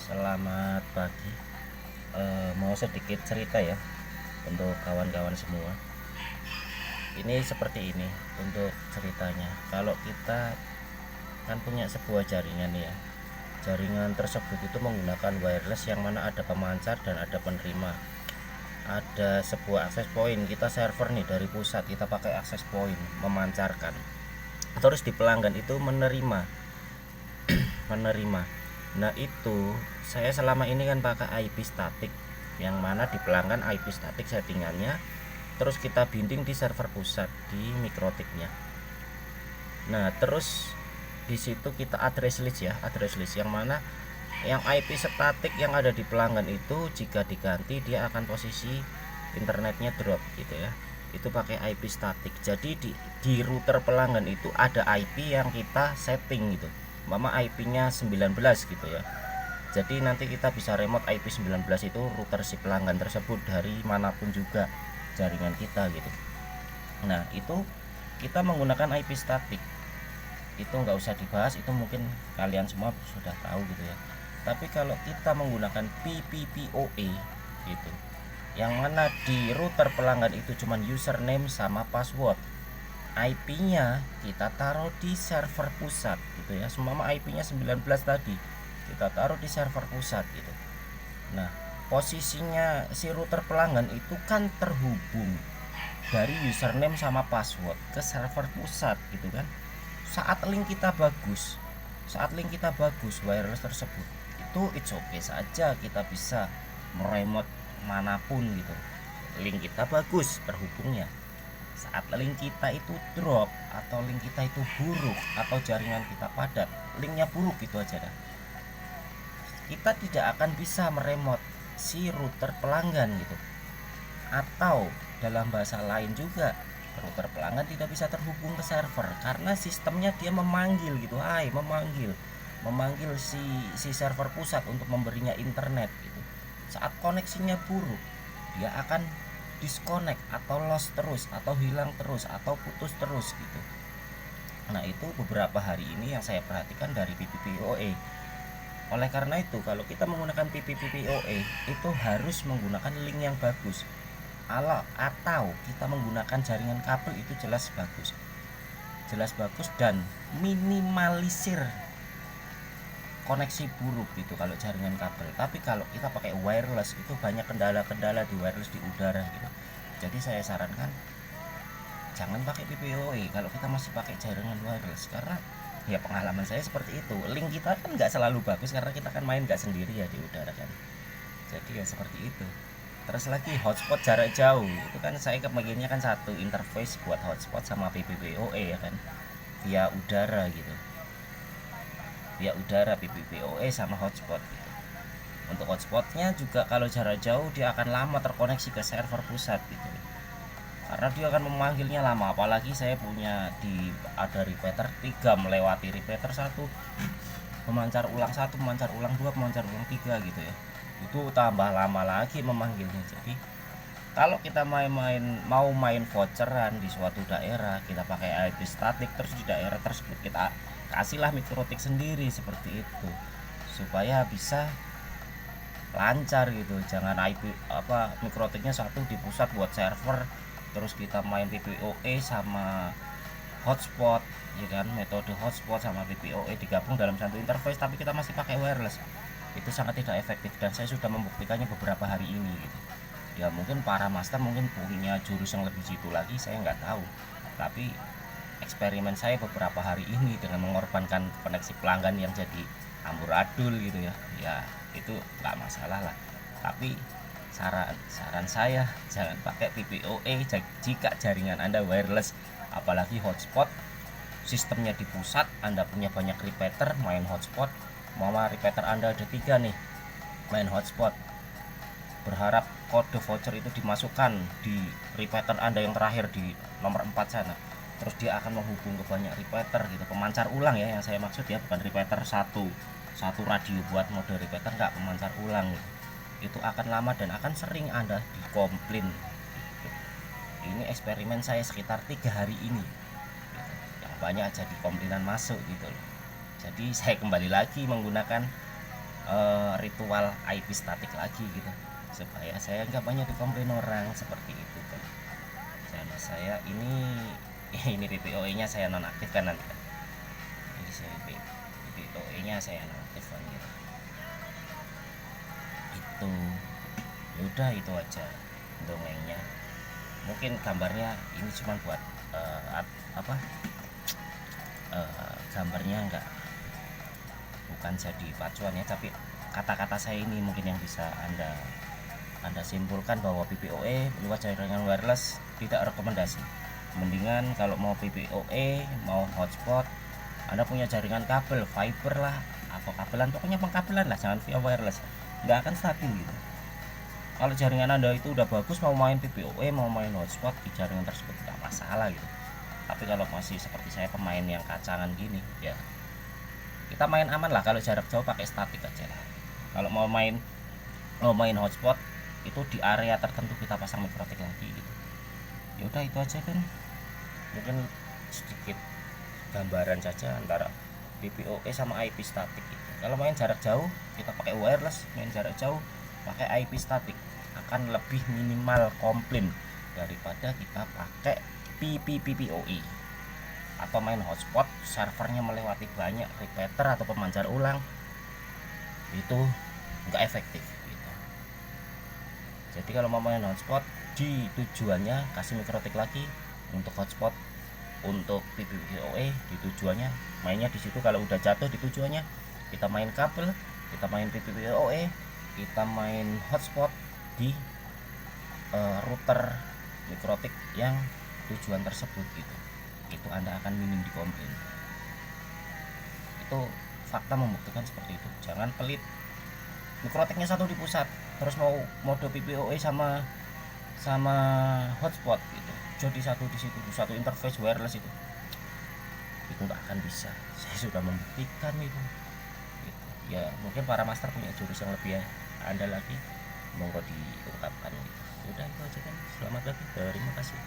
Selamat pagi. Mau sedikit cerita ya untuk kawan-kawan semua. Ini seperti ini untuk ceritanya. Kalau kita kan punya sebuah jaringan ya. Jaringan tersebut itu menggunakan wireless yang mana ada pemancar dan ada penerima. Ada sebuah akses point. Kita server nih dari pusat, kita pakai akses point memancarkan. Terus di pelanggan itu menerima. Nah itu saya selama ini kan pakai IP statik, yang mana di pelanggan IP statik settingannya, terus kita binding di server pusat di mikrotiknya. Nah terus di situ kita address list yang mana yang IP statik yang ada di pelanggan itu jika diganti dia akan posisi internetnya drop gitu ya. Itu pakai IP statik. Jadi di router pelanggan itu ada IP yang kita setting gitu. Mama IP-nya 19 gitu ya. Jadi nanti kita bisa remote IP 19 itu router si pelanggan tersebut dari manapun juga jaringan kita gitu. Nah itu kita menggunakan IP statik, itu nggak usah dibahas, itu mungkin kalian semua sudah tahu gitu ya. Tapi kalau kita menggunakan PPPoE gitu, yang mana di router pelanggan itu cuman username sama password, IP-nya kita taruh di server pusat gitu ya. Semua IP-nya 19 tadi kita taruh di server pusat gitu. Nah posisinya si router pelanggan itu kan terhubung dari username sama password ke server pusat gitu kan. Saat link kita bagus wireless tersebut itu it's okay saja, kita bisa meremote manapun gitu. Link kita bagus terhubungnya. Saat link kita itu drop atau link kita itu buruk atau jaringan kita padat, linknya buruk gitu aja dah, kita tidak akan bisa meremote si router pelanggan gitu. Atau dalam bahasa lain juga, router pelanggan tidak bisa terhubung ke server karena sistemnya dia memanggil gitu, memanggil si server pusat untuk memberinya internet gitu. Saat koneksinya buruk, dia akan disconnect atau lost terus atau hilang terus atau putus terus gitu. Nah itu beberapa hari ini yang saya perhatikan dari PPPoE. Oleh karena itu kalau kita menggunakan PPPoE itu harus menggunakan link yang bagus, atau kita menggunakan jaringan kabel itu jelas bagus dan minimalisir koneksi buruk gitu kalau jaringan kabel. Tapi kalau kita pakai wireless itu banyak kendala-kendala di wireless di udara gitu. Jadi saya sarankan jangan pakai PPoE kalau kita masih pakai jaringan wireless, karena ya pengalaman saya seperti itu. Link kita kan nggak selalu bagus karena kita kan main nggak sendiri ya di udara kan. Jadi ya seperti itu. Terus lagi hotspot jarak jauh itu kan saya kebagiannya kan satu interface buat hotspot sama PPPoE ya kan, via udara gitu, via udara PPPoE sama hotspot gitu. Untuk hotspotnya juga kalau jarak jauh dia akan lama terkoneksi ke server pusat gitu, karena dia akan memanggilnya lama. Apalagi saya punya ada repeater 3 melewati repeater 1, memancar ulang 1, memancar ulang 2, memancar ulang 3 gitu ya, itu tambah lama lagi memanggilnya. Jadi kalau kita mau main voucheran di suatu daerah, kita pakai IP statik, terus di daerah tersebut kita kasihlah mikrotik sendiri seperti itu supaya bisa lancar gitu. Jangan IP mikrotiknya satu di pusat buat server, terus kita main PPoE sama hotspot ya kan, metode hotspot sama PPoE digabung dalam satu interface tapi kita masih pakai wireless. Itu sangat tidak efektif dan saya sudah membuktikannya beberapa hari ini gitu. Ya mungkin para master mungkin punya jurus yang lebih jitu lagi, saya nggak tahu. Tapi eksperimen saya beberapa hari ini dengan mengorbankan koneksi pelanggan yang jadi amburadul gitu ya, ya itu nggak masalah lah. Tapi saran saya jangan pakai PPoE jika jaringan Anda wireless, apalagi hotspot. Sistemnya di pusat, Anda punya banyak repeater, main hotspot. Mama repeater Anda ada 3 nih, main hotspot, berharap kode voucher itu dimasukkan di repeater Anda yang terakhir di nomor 4 sana, terus dia akan menghubung ke banyak repeater gitu, pemancar ulang ya yang saya maksud ya, bukan repeater satu radio buat mode repeater, nggak, pemancar ulang gitu. Itu akan lama dan akan sering Anda dikomplain gitu. Ini eksperimen saya sekitar 3 hari ini gitu. Yang banyak jadi komplainan masuk gitu loh. Jadi saya kembali lagi menggunakan ritual IP statik lagi gitu, supaya saya nggak banyak dikomplain orang seperti itu kan. Channel saya ini ini PPOE nya saya nonaktifkan nanti kan. Ini saya PPOE nya saya nonaktifkan gitu. Itu yaudah, itu aja dongengnya. Mungkin gambarnya ini cuma buat apa gambarnya enggak, bukan jadi pacuan ya, tapi kata-kata saya ini mungkin yang bisa anda simpulkan bahwa PPOE lewat jaringan wireless tidak rekomendasi. Mendingan kalau mau PPOE, mau hotspot, Anda punya jaringan kabel fiber lah atau kabelan, pokoknya pengkabelan lah, jangan via wireless, nggak akan stabil gitu. Kalau jaringan Anda itu udah bagus, mau main PPOE, mau main hotspot di jaringan tersebut nggak masalah gitu. Tapi kalau masih seperti saya pemain yang kacangan gini ya, kita main aman lah kalau jarak jauh pakai statik aja lah. Kalau mau main hotspot itu di area tertentu kita pasang mikrotik lagi gitu. Ya udah, itu aja kan, mungkin sedikit gambaran saja antara PPOE sama IP statik gitu. Kalau main jarak jauh kita pakai wireless, main jarak jauh pakai IP statik akan lebih minimal komplain daripada kita pakai PPOE atau main hotspot servernya melewati banyak repeater atau pemancar ulang, itu nggak efektif gitu. Jadi kalau mau main hotspot di tujuannya kasih mikrotik lagi, untuk hotspot, untuk PPOE di tujuannya mainnya di situ. Kalau udah jatuh di tujuannya kita main kabel, kita main PPOE, kita main hotspot di router mikrotik yang tujuan tersebut gitu. Itu Anda akan minim dikomplain. Itu fakta membuktikan seperti itu. Jangan pelit, mikrotiknya satu di pusat terus mau mode PPOE sama hotspot gitu, jadi satu di situ, satu interface wireless itu nggak akan bisa. Saya sudah membuktikan itu gitu. Ya mungkin para master punya jurus yang lebih andal lagi, monggo diungkapkan gitu. Udah, itu aja kan. Selamat pagi, terima kasih.